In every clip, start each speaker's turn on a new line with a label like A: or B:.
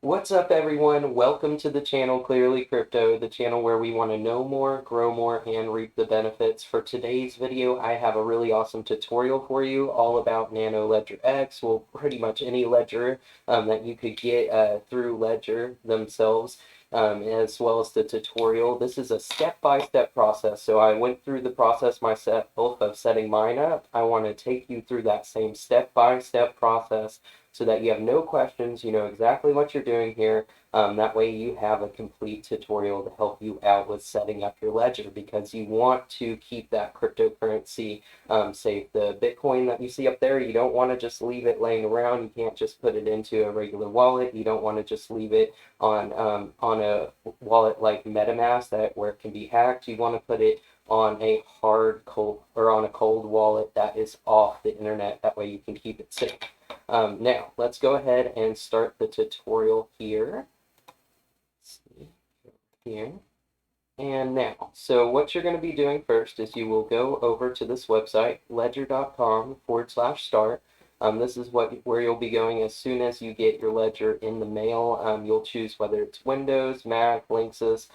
A: What's up, everyone? Welcome to the channel Clearly Crypto, the channel where we want to know more, grow more, and reap the benefits. For today's video, I have a really awesome tutorial for you all about Nano Ledger X. Well, pretty much any ledger that you could get through Ledger themselves, as well as the tutorial. This is a step-by-step process. So I went through the process myself of setting mine up. I want to take you through that same step-by-step process so that you have no questions, you know exactly what you're doing here. That way you have a complete tutorial to help you out with setting up your ledger because you want to keep that cryptocurrency safe. The Bitcoin that you see up there, you don't want to just leave it laying around. You can't just put it into a regular wallet. You don't want to just leave it on a wallet like MetaMask where it can be hacked. You want to put it on a on a cold wallet that is off the internet. That way you can keep it safe. Now, let's go ahead and start the tutorial here. Let's see, here. And now, so what you're going to be doing first is you will go over to this website, ledger.com/start. This is where you'll be going as soon as you get your ledger in the mail. You'll choose whether it's Windows, Mac, Linksys,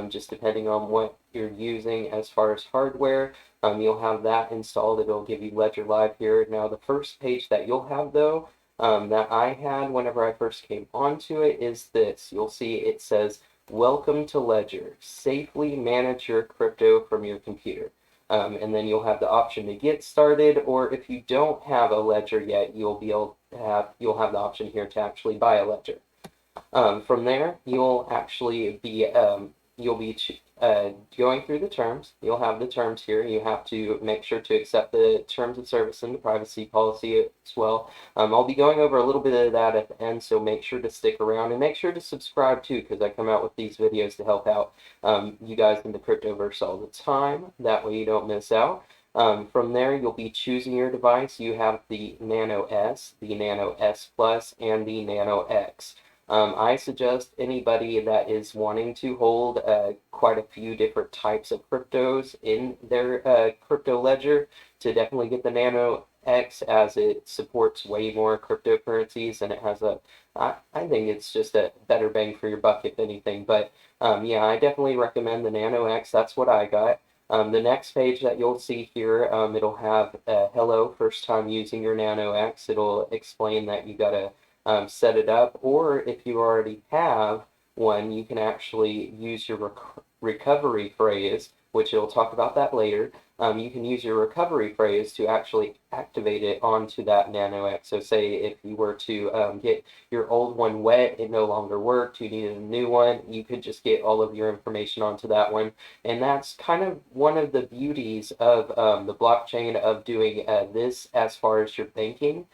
A: just depending on what you're using as far as hardware. You'll have that installed. It'll give you Ledger Live here. Now, the first page that you'll have, though, that I had whenever I first came onto it is this. You'll see it says, "Welcome to Ledger. Safely manage your crypto from your computer." And then you'll have the option to get started, or if you don't have a ledger yet, you'll have the option here to actually buy a ledger. From there, you'll be going through the terms. You'll have the terms here. You have to make sure to accept the terms of service and the privacy policy as well. I'll be going over a little bit of that at the end, so make sure to stick around and make sure to subscribe too, because I come out with these videos to help out you guys in the cryptoverse all the time. That way you don't miss out. From there, you'll be choosing your device. You have the Nano S, the Nano S Plus, and the Nano X. I suggest anybody that is wanting to hold quite a few different types of cryptos in their crypto ledger to definitely get the Nano X, as it supports way more cryptocurrencies and it has I think it's just a better bang for your buck if anything. But yeah, I definitely recommend the Nano X. That's what I got. The next page that you'll see here, it'll have hello, first time using your Nano X. It'll explain that you gotta set it up, or if you already have one, you can actually use your recovery phrase, which it'll talk about that later. You can use your recovery phrase to actually activate it onto that Nano X. So say if you were to get your old one wet, it no longer worked, you needed a new one, you could just get all of your information onto that one. And that's kind of one of the beauties of the blockchain, of doing this as far as your banking.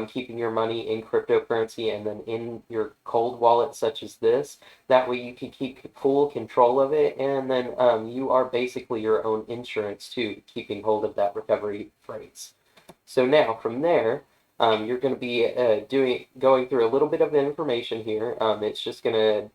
A: Keeping your money in cryptocurrency and then in your cold wallet such as this. That way you can keep full control of it, and then you are basically your own insurance too, keeping hold of that recovery phrase. So now from there, you're going to be going through a little bit of information here. It's just going to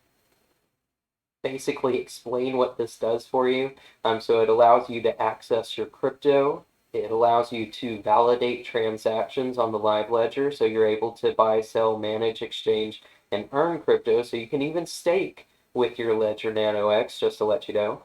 A: basically explain what this does for you. So it allows you to access your crypto. It allows you to validate transactions on the live ledger, so you're able to buy, sell, manage, exchange, and earn crypto. So you can even stake with your Ledger Nano X, just to let you know.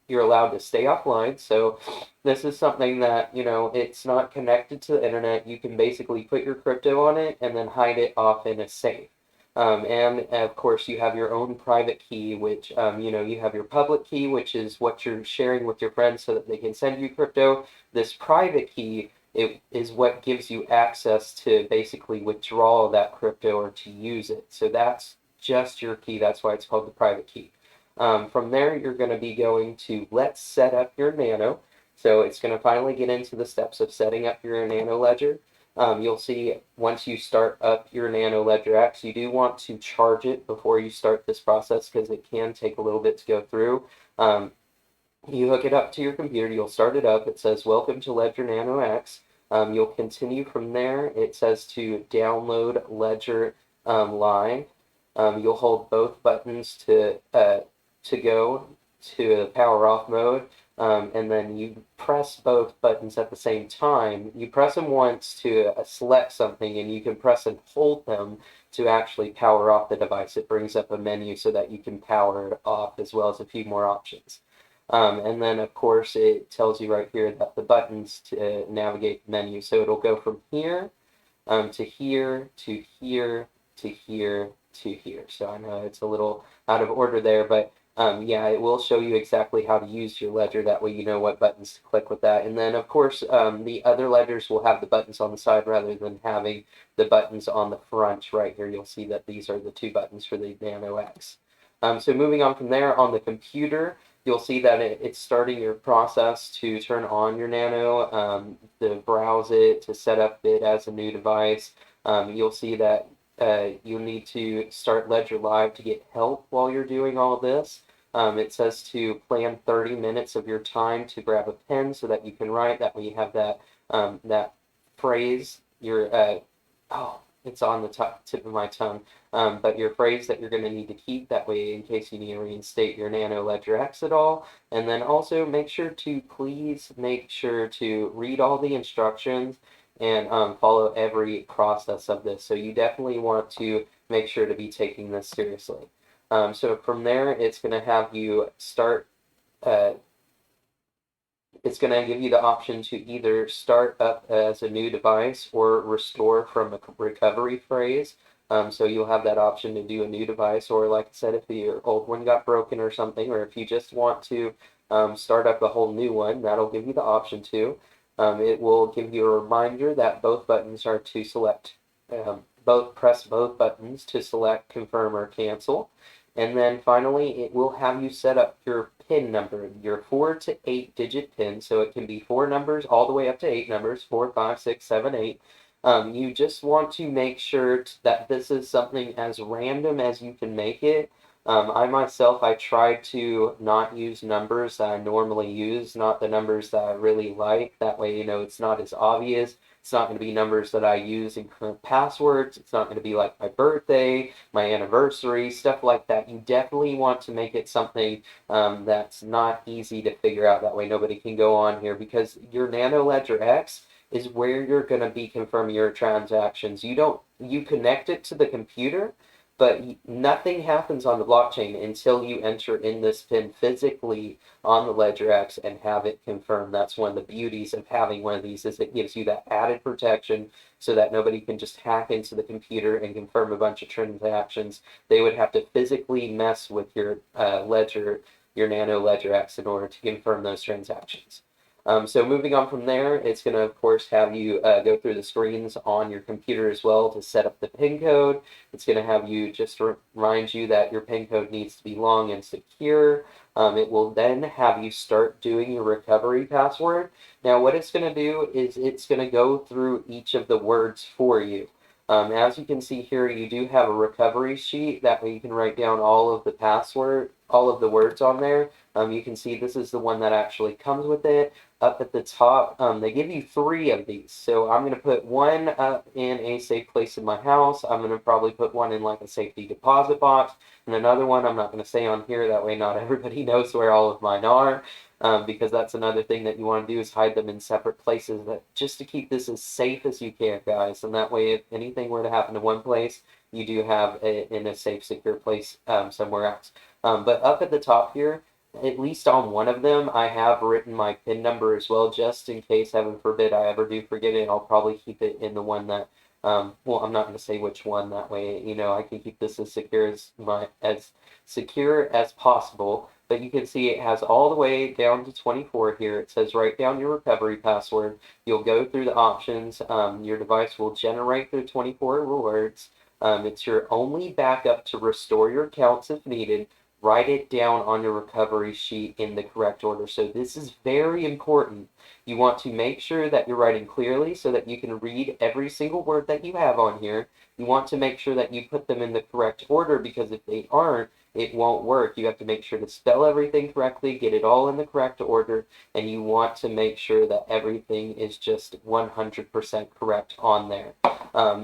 A: You're allowed to stay offline, so this is something that, you know, it's not connected to the internet. You can basically put your crypto on it and then hide it off in a safe. And of course, you have your own private key, which, you know, you have your public key, which is what you're sharing with your friends so that they can send you crypto. This private key, it is what gives you access to basically withdraw that crypto or to use it. So that's just your key. That's why it's called the private key. From there, you're going to be going to Let's Set Up Your Nano. So it's going to finally get into the steps of setting up your Nano Ledger. You'll see once you start up your Nano Ledger X, you do want to charge it before you start this process because it can take a little bit to go through. You hook it up to your computer, you'll start it up. It says, "Welcome to Ledger Nano X." You'll continue from there. It says to download Ledger Live. You'll hold both buttons to go to the power off mode. And then you press both buttons at the same time. You press them once to select something, and you can press and hold them to actually power off the device. It brings up a menu so that you can power it off, as well as a few more options. And then, of course, it tells you right here that the buttons to navigate the menu. So it'll go from here to here to here to here to here. So I know it's a little out of order there, but yeah, it will show you exactly how to use your ledger. That way you know what buttons to click with that. And then, of course, the other ledgers will have the buttons on the side rather than having the buttons on the front. Right here, you'll see that these are the two buttons for the Nano X. So moving on from there, on the computer, you'll see that it's starting your process to turn on your Nano, to browse it, to set up it as a new device. You'll see that you'll need to start Ledger Live to get help while you're doing all this. It says to plan 30 minutes of your time to grab a pen so that you can write. That way you have that that phrase, it's on the tip of my tongue. But your phrase that you're going to need to keep, that way in case you need to reinstate your Nano Ledger X at all. And then also make sure to read all the instructions and follow every process of this. So you definitely want to make sure to be taking this seriously. So from there, it's going to have you start it's going to give you the option to either start up as a new device or restore from a recovery phrase. So you'll have that option to do a new device, or like I said, if your old one got broken or something, or if you just want to start up a whole new one, that'll give you the option to. It will give you a reminder that both buttons are to select, press both buttons to select, confirm, or cancel. And then finally, it will have you set up your PIN number, your 4 to 8 digit PIN. So it can be 4 numbers all the way up to 8 numbers, 4, 5, 6, 7, 8. You just want to make sure that this is something as random as you can make it. I try to not use numbers that I normally use, not the numbers that I really like. That way, it's not as obvious. It's not going to be numbers that I use in current passwords. It's not going to be like my birthday, my anniversary, stuff like that. You definitely want to make it something that's not easy to figure out. That way nobody can go on here, because your Nano Ledger X is where you're going to be confirming your transactions. You connect it to the computer, but nothing happens on the blockchain until you enter in this PIN physically on the Ledger X and have it confirmed. That's one of the beauties of having one of these, is it gives you that added protection so that nobody can just hack into the computer and confirm a bunch of transactions. They would have to physically mess with your your Nano Ledger X, in order to confirm those transactions. So moving on from there, it's going to, of course, have you go through the screens on your computer as well to set up the PIN code. It's going to have you just remind you that your PIN code needs to be long and secure. It will then have you start doing your recovery password. Now, what it's going to do is it's going to go through each of the words for you. As you can see here, you do have a recovery sheet. That way you can write down all of the words on there. You can see this is the one that actually comes with it. Up at the top, they give you 3 of these. So I'm going to put one up in a safe place in my house. I'm going to probably put one in like a safety deposit box. And another one I'm not going to say on here. That way not everybody knows where all of mine are. Because that's another thing that you want to do, is hide them in separate places, just to keep this as safe as you can, guys. And that way, if anything were to happen to one place, you do have it in a safe, secure place somewhere else. But up at the top here, at least on one of them, I have written my PIN number as well, just in case, heaven forbid, I ever do forget it. I'll probably keep it in the one that, I'm not going to say which one. That way, I can keep this as secure as possible. But you can see it has all the way down to 24 here. It says write down your recovery password. You'll go through the options. Your device will generate the 24 words. It's your only backup to restore your accounts if needed. Write it down on your recovery sheet in the correct order. So this is very important. You want to make sure that you're writing clearly so that you can read every single word that you have on here. You want to make sure that you put them in the correct order, because if they aren't, it won't work. You have to make sure to spell everything correctly, get it all in the correct order, and you want to make sure that everything is just 100% correct on there.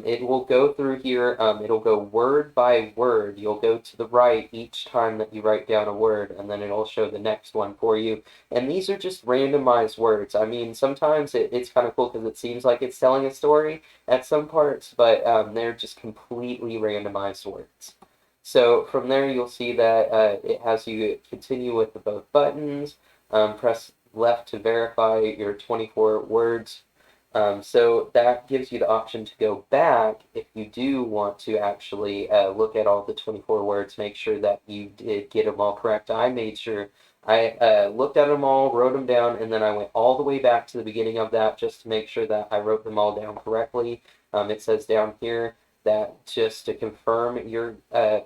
A: It will go through here, it'll go word by word. You'll go to the right each time that you write down a word, and then it'll show the next one for you. And these are just randomized words. I mean, sometimes it's kind of cool because it seems like it's telling a story at some parts, but they're just completely randomized words. So from there, you'll see that it has you continue with the both buttons, press left to verify your 24 words. So that gives you the option to go back if you do want to actually look at all the 24 words, make sure that you did get them all correct. I made sure I looked at them all, wrote them down, and then I went all the way back to the beginning of that just to make sure that I wrote them all down correctly. It says down here that just to confirm your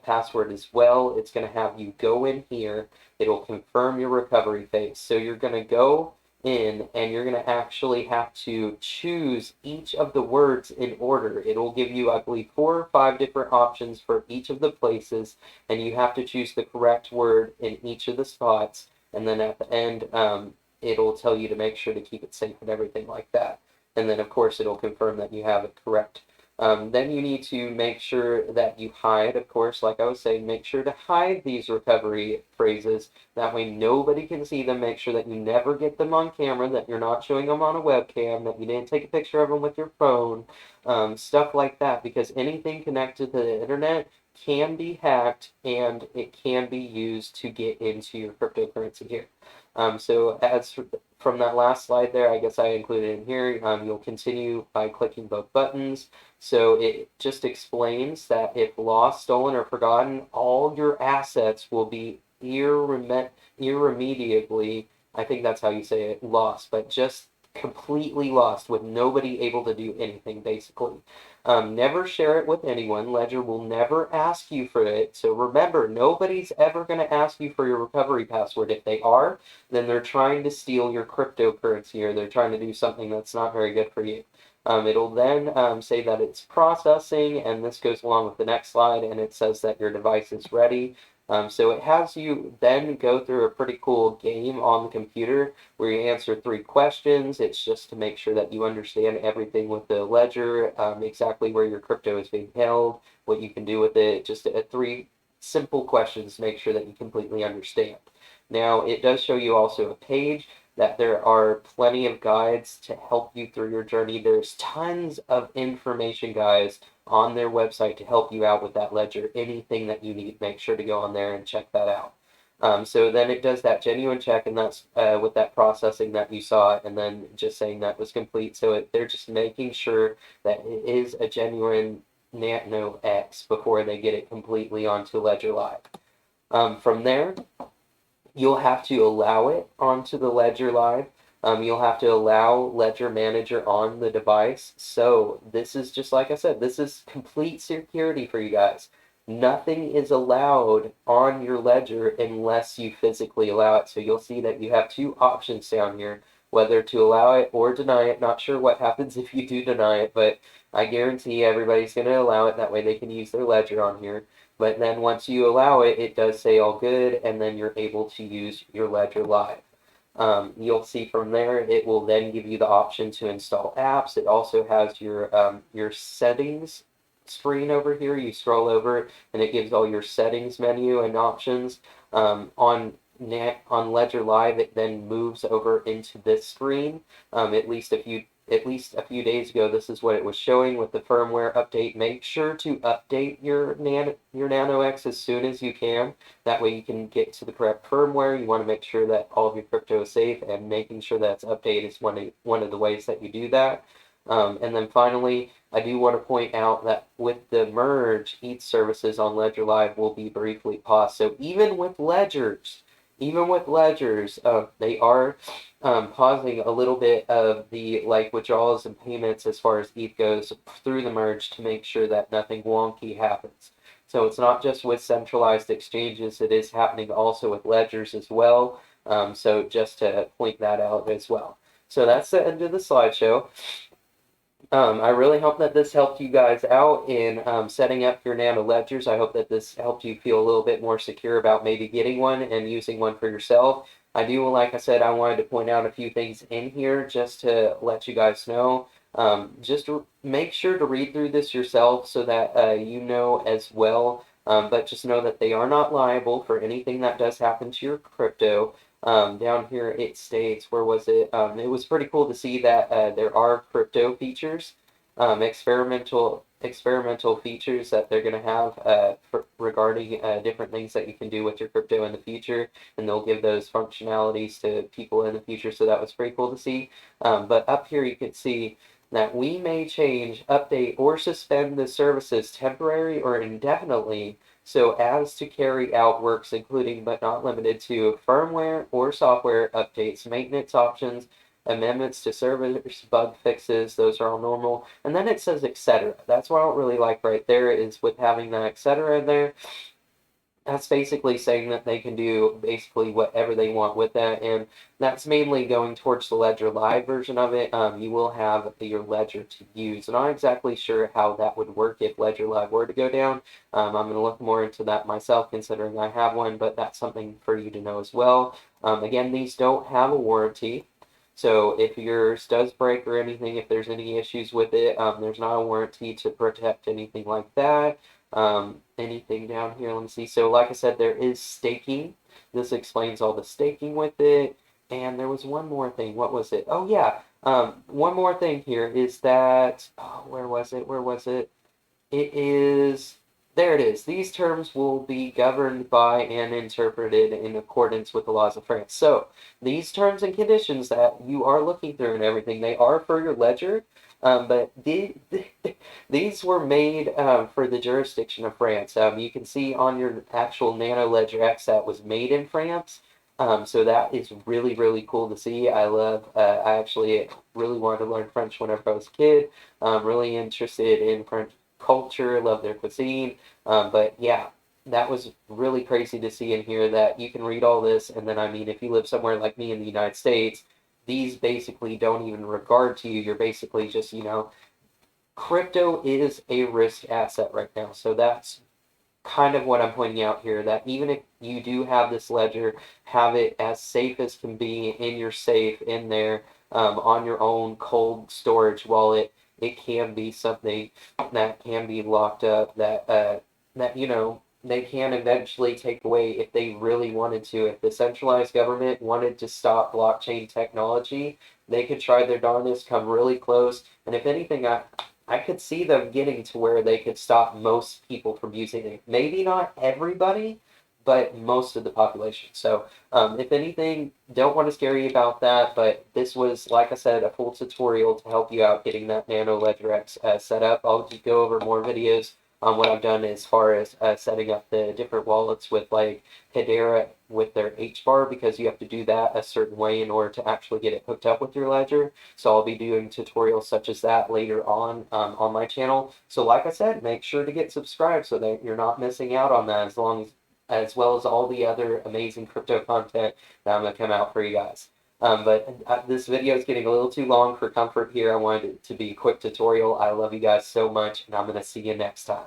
A: password as well, it's going to have you go in here. It'll confirm your recovery phase. So you're going to go in and you're going to actually have to choose each of the words in order. It'll give you, I believe, 4 or 5 different options for each of the places, and you have to choose the correct word in each of the spots. And then at the end, it'll tell you to make sure to keep it safe and everything like that. And then, of course, it'll confirm that you have it correct. Then you need to make sure that you hide, of course, like I was saying, make sure to hide these recovery phrases. That way nobody can see them. Make sure that you never get them on camera, that you're not showing them on a webcam, that you didn't take a picture of them with your phone, stuff like that, because anything connected to the internet can be hacked and it can be used to get into your cryptocurrency here. So as from that last slide there, I guess I included in here, you'll continue by clicking both buttons. So it just explains that if lost, stolen, or forgotten, all your assets will be irremediably, I think that's how you say it, lost, but just completely lost with nobody able to do anything, basically. Never share it with anyone. Ledger will never ask you for it. So remember, nobody's ever going to ask you for your recovery password. If they are, then they're trying to steal your cryptocurrency or they're trying to do something that's not very good for you. It'll then say that it's processing, and this goes along with the next slide, and it says that your device is ready. So it has you then go through a pretty cool game on the computer where you answer 3 questions. It's just to make sure that you understand everything with the ledger, exactly where your crypto is being held, what you can do with it, just 3 simple questions to make sure that you completely understand. Now, it does show you also a page that there are plenty of guides to help you through your journey. There's tons of information, guys, on their website to help you out with that ledger. Anything that you need, make sure to go on there and check that out. So then it does that genuine check, and that's with that processing that you saw, and then just saying that was complete. So they're just making sure that it is a genuine Nano X before they get it completely onto Ledger Live. From there, you'll have to allow it onto the Ledger Live. You'll have to allow Ledger Manager on the device. So this is just like I said, this is complete security for you guys. Nothing is allowed on your ledger unless you physically allow it. So you'll see that you have 2 options down here, whether to allow it or deny it. Not sure what happens if you do deny it, but I guarantee everybody's going to allow it. That way they can use their ledger on here. But then once you allow it, it does say all good, and then you're able to use your Ledger Live. You'll see from there, it will then give you the option to install apps. It also has your settings screen over here. You scroll over, and it gives all your settings menu and options. On Ledger Live, it then moves over into this screen. At least a few days ago, this is what it was showing with the firmware update. Make sure to update your Nano X as soon as you can. That way you can get to the correct firmware. You want to make sure that all of your crypto is safe, and making sure that it's updated is one of the ways that you do that. And then finally, I do want to point out that with the merge, each services on Ledger Live will be briefly paused. So even with ledgers, they are pausing a little bit of the withdrawals and payments as far as ETH goes through the merge to make sure that nothing wonky happens. So it's not just with centralized exchanges, it is happening also with ledgers as well. So just to point that out as well. So that's the end of the slideshow. I really hope that this helped you guys out in setting up your nano ledgers. I hope that this helped you feel a little bit more secure about maybe getting one and using one for yourself. I do, like I said, I wanted to point out a few things in here just to let you guys know. Just make sure to read through this yourself so that you know as well. But just know that they are not liable for anything that does happen to your crypto. Down here it states, where was it? It was pretty cool to see that there are crypto features, experimental features that they're going to have regarding different things that you can do with your crypto in the future, and they'll give those functionalities to people in the future. So that was pretty cool to see. But up here you can see that we may change, update, or suspend the services temporary or indefinitely so as to carry out works including but not limited to firmware or software updates, maintenance options, amendments to servers, bug fixes, those are all normal. And then it says etc. That's what I don't really like right there, is with having that etc. in there. That's basically saying that they can do basically whatever they want with that, and that's mainly going towards the Ledger Live version of it. You will have your Ledger to use. I'm not exactly sure how that would work if Ledger Live were to go down. I'm going to look more into that myself, considering I have one, but that's something for you to know as well. Again, these don't have a warranty. So if yours does break or anything, if there's any issues with it, there's not a warranty to protect anything like that. Anything down here, let me see. So like I said, there is staking. This explains all the staking with it. And there was one more thing. What was it? Oh yeah. One more thing here is that, oh, where was it? Where was it? It is, there it is. These terms will be governed by and interpreted in accordance with the laws of France. So these terms and conditions that you are looking through and everything, they are for your ledger, but these were made for the jurisdiction of France. You can see on your actual Nano Ledger X that was made in France. So that is really, really cool to see. I actually really wanted to learn French whenever I was a kid. I'm really interested in French culture, love their cuisine. But yeah, that was really crazy to see and hear that you can read all this. And then, I mean, if you live somewhere like me in the United States, these basically don't even regard to you. You're basically just, crypto is a risk asset right now. So that's kind of what I'm pointing out here, that even if you do have this ledger, have it as safe as can be in your safe in there, on your own cold storage wallet. It can be something that can be locked up, that they can eventually take away if they really wanted to. If the centralized government wanted to stop blockchain technology, they could try their darndest, come really close, and if anything, I could see them getting to where they could stop most people from using it. Maybe not everybody, but most of the population. So, if anything, don't want to scare you about that, but this was, like I said, a full tutorial to help you out getting that Nano Ledger X set up. I'll go over more videos on what I've done as far as setting up the different wallets with like Hedera with their H-bar, because you have to do that a certain way in order to actually get it hooked up with your ledger. So I'll be doing tutorials such as that later on my channel. So like I said, make sure to get subscribed so that you're not missing out on that, as well as all the other amazing crypto content that I'm going to come out for you guys. But this video is getting a little too long for comfort here. I wanted it to be a quick tutorial. I love you guys so much, and I'm going to see you next time.